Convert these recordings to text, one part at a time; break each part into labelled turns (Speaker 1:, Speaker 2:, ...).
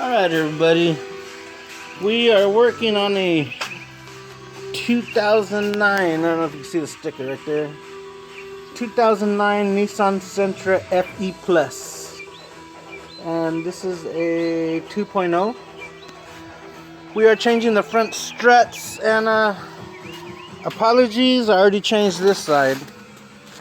Speaker 1: Alright everybody, we are working on a 2009, I don't know if you can see the sticker right there, 2009 Nissan Sentra FE Plus, and this is a 2.0. We are changing the front struts, and apologies, I already changed this side.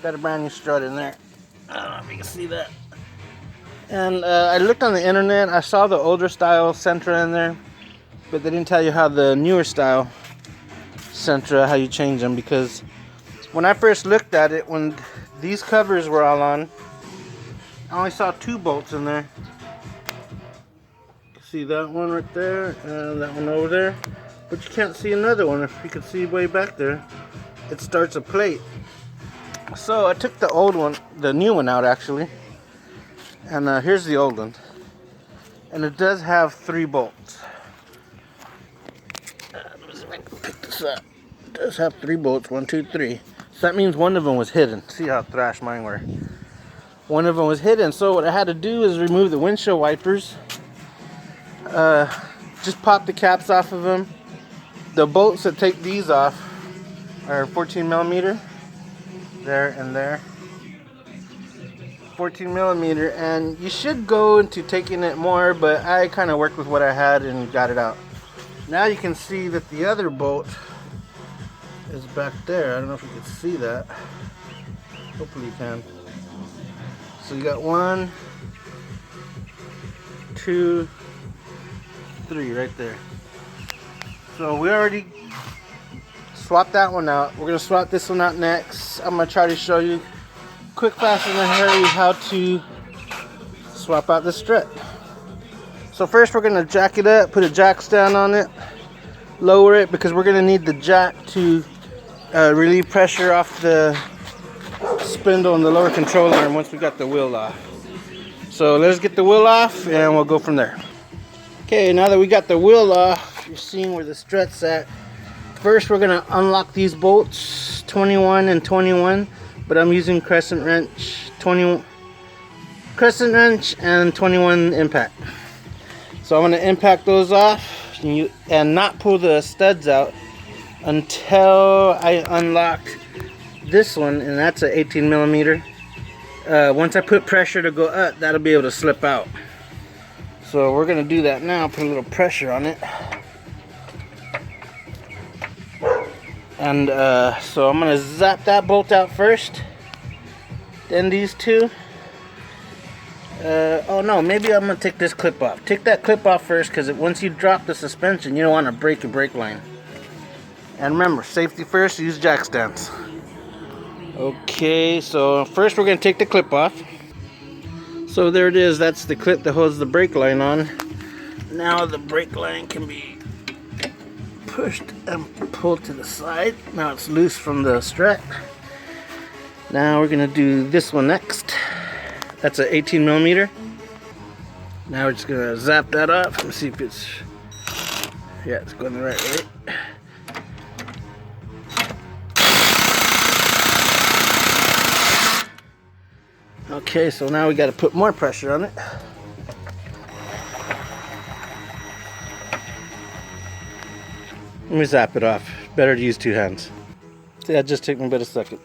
Speaker 1: Got a brand new strut in there. I don't know if you can see that. And I looked on the internet, I saw the older style Sentra in there, but they didn't tell you how the newer style Sentra, how you change them, because when I first looked at it, when these covers were all on, I only saw 2 bolts in there. See that one right there, and that one over there, but you can't see another one. If you can see way back there, it starts a plate. So I took the old one, the new one out actually, and here's the old one, and it does have 3 bolts. Let me see if I can pick this up. It does have 3 bolts, 1, 2, 3. So that means one of them was hidden. See how thrashed mine were. One of them was hidden. So what I had to do is remove the windshield wipers. Just pop the caps off of them. The bolts that take these off are 14 millimeter. There and there. 14 millimeter, and you should go into taking it more, but I kind of worked with what I had and got it out. Now you can see that the other bolt is back there. I don't know if you can see that. Hopefully you can. So you got 1, 2, 3 right there. So we already swapped that one out. We're gonna swap this one out next. I'm gonna try to show you quick, fast, and in a hurry how to swap out the strut. So first we're gonna jack it up, put a jack stand on it, lower it, because we're gonna need the jack to relieve pressure off the spindle and the lower control arm once we got the wheel off. So let's get the wheel off and we'll go from there. Okay, now that we got the wheel off, you're seeing where the strut's at. First we're gonna unlock these bolts, 21 and 21. But I'm using crescent wrench, 21 crescent wrench and 21 impact. So I'm going to impact those off and not pull the studs out until I unlock this one, and that's an 18 millimeter. Once I put pressure to go up, that'll be able to slip out. So we're going to do that now. Put a little pressure on it. And so I'm going to zap that bolt out first. Then these 2. Oh no, maybe I'm going to take this clip off. Take that clip off first, because once you drop the suspension, you don't want to break your brake line. And remember, safety first, use jack stands. Okay, so first we're going to take the clip off. So there it is. That's the clip that holds the brake line on. Now the brake line can be pushed and pulled to the side. Now it's loose from the strut. Now we're gonna do this one next. That's an 18 millimeter. Now we're just gonna zap that off. Let's see if it's, yeah, it's going the right way. Okay, so now we got to put more pressure on it. Let me zap it off. Better to use 2 hands. See, that just took me about a second.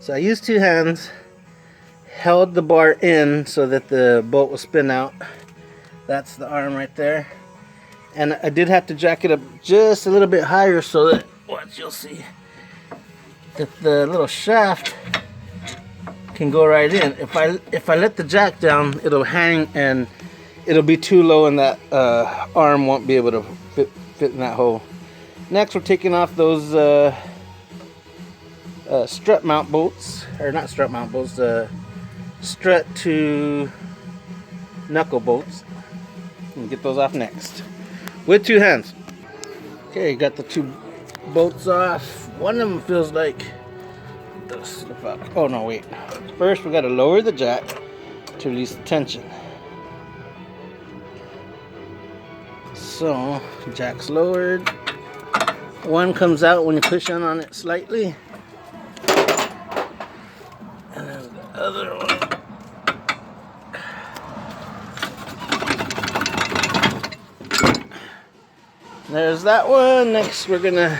Speaker 1: So I used 2 hands, held the bar in so that the bolt will spin out. That's the arm right there. And I did have to jack it up just a little bit higher so that, watch, you'll see, that the little shaft can go right in. If I let the jack down, it'll hang and it'll be too low, and that arm won't be able to fit in that hole. Next, we're taking off those strut mount bolts, or not strut mount bolts, strut to knuckle bolts. And get those off next with 2 hands. Okay, got the 2 bolts off. One of them feels like it'll slip out. Oh no, wait. First, we got to lower the jack to release the tension. So, jack's lowered. One comes out when you push on it slightly. And then the other one There's that one. Next we're gonna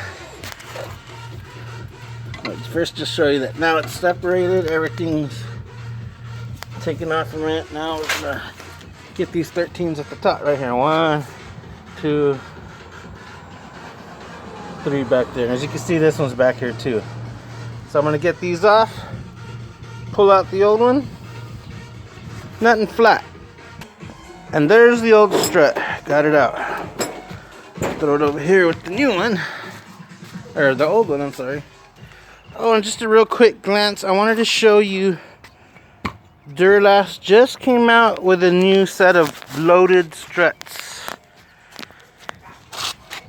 Speaker 1: first just show you that now it's separated, everything's taken off from it. Now we're gonna get these 13s at the top right here. 1, 2, 3 back there. As you can see, this one's back here too. So I'm gonna get these off, pull out the old one, nothing flat. And there's the old strut. Got it out. Throw it over here with the new one. Or the old one, I'm sorry. Oh, and just a real quick glance, I wanted to show you Duralast just came out with a new set of loaded struts.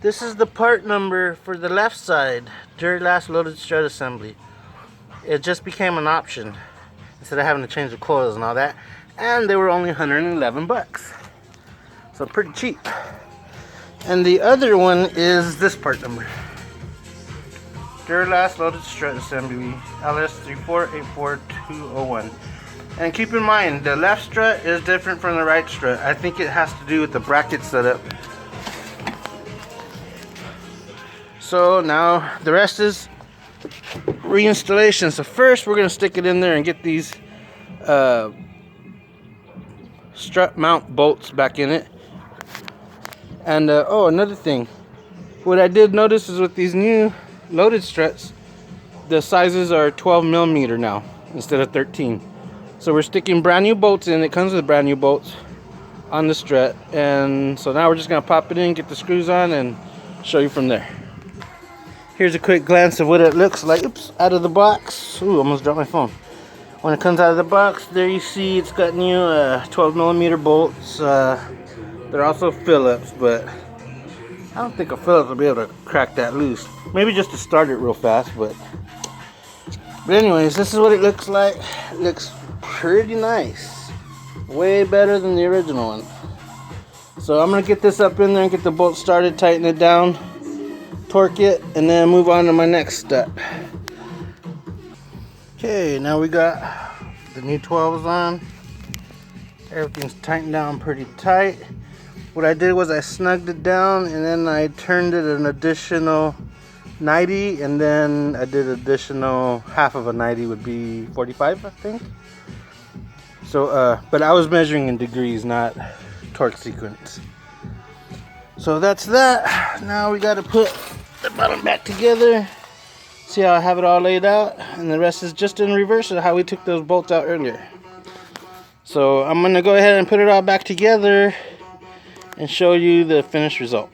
Speaker 1: This is the part number for the left side, Duralast loaded strut assembly. It just became an option instead of having to change the coils and all that. And they were only 111 bucks. So pretty cheap. And the other one is this part number. Duralast loaded strut assembly LS3484201. And keep in mind, the left strut is different from the right strut. I think it has to do with the bracket setup. So now the rest is reinstallation. So first we're gonna stick it in there and get these strut mount bolts back in it. And oh, another thing, what I did notice is with these new loaded struts, the sizes are 12 millimeter now instead of 13. So we're sticking brand new bolts in. It comes with brand new bolts on the strut, and so now we're just gonna pop it in, get the screws on, and show you from there. Here's a quick glance of what it looks like. Oops, out of the box. Ooh, almost dropped my phone. When it comes out of the box, there you see it's got new 12 millimeter bolts. They're also Phillips, but I don't think a Phillips will be able to crack that loose. Maybe just to start it real fast, but anyways, this is what it looks like. It looks pretty nice. Way better than the original one. So I'm gonna get this up in there and get the bolt started, tighten it down, torque it, and then move on to my next step. Okay, now we got the new 12s on. Everything's tightened down pretty tight. What I did was I snugged it down, and then I turned it an additional 90, and then I did additional half of a 90 would be 45, I think. So, but I was measuring in degrees, not torque sequence. So that's that. Now we got to put the bottom back together. See how I have it all laid out, and the rest is just in reverse of how we took those bolts out earlier. So I'm gonna go ahead and put it all back together and show you the finished result.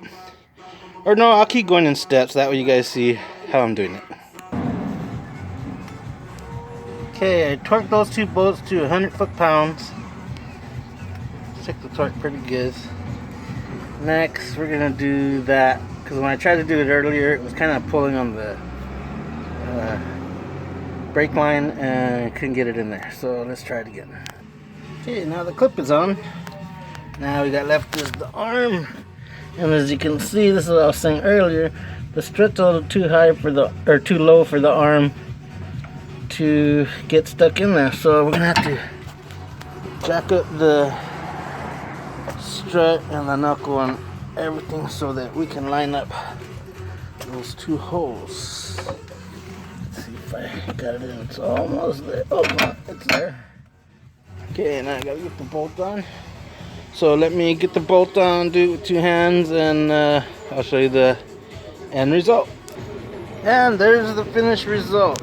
Speaker 1: Or no, I'll keep going in steps, that way you guys see how I'm doing it. Okay, I torqued those two bolts to 100 foot-pounds. Check the torque pretty good. Next, we're gonna do that, because when I tried to do it earlier, it was kind of pulling on the brake line and couldn't get it in there. So let's try it again. Okay, now the clip is on. Now we got left is the arm, and as you can see, this is what I was saying earlier. The strut's a little too high for the, or too low for the arm to get stuck in there. So we're gonna have to jack up the strut and the knuckle and everything so that we can line up those two holes. Let's see if I got it in. It's almost there. Oh, it's there. Okay, now I gotta get the bolt on. So let me get the bolt on, do it with two hands, and I'll show you the end result. And there's the finished result.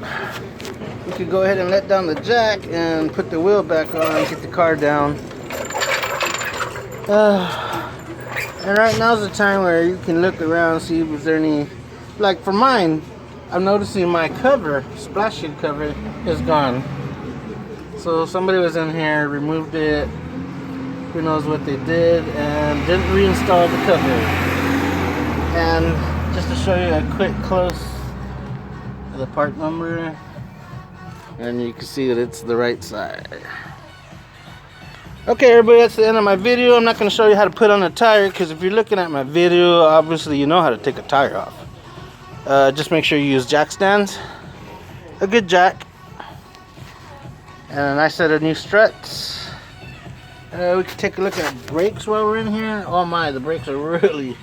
Speaker 1: We could go ahead and let down the jack and put the wheel back on, get the car down. And right now's the time where you can look around and see if there's any, like for mine, I'm noticing my cover, splash shield cover, is gone. So somebody was in here, removed it, who knows what they did, and didn't reinstall the cover. And just to show you a quick close of the part number, and you can see that it's the right side. Okay, everybody, that's the end of my video. I'm not going to show you how to put on a tire, because if you're looking at my video, obviously you know how to take a tire off. Just make sure you use jack stands, a good jack, and a nice set of new struts. We can take a look at brakes while we're in here. Oh my, the brakes are really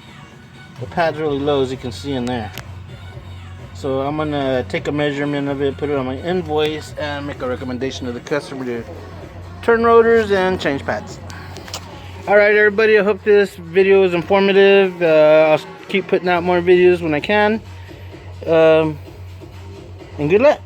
Speaker 1: The pad's really low, as you can see in there. So I'm gonna take a measurement of it, put it on my invoice, and make a recommendation to the customer to turn rotors and change pads. Alright everybody, I hope this video is informative. I'll keep putting out more videos when I can. And good luck.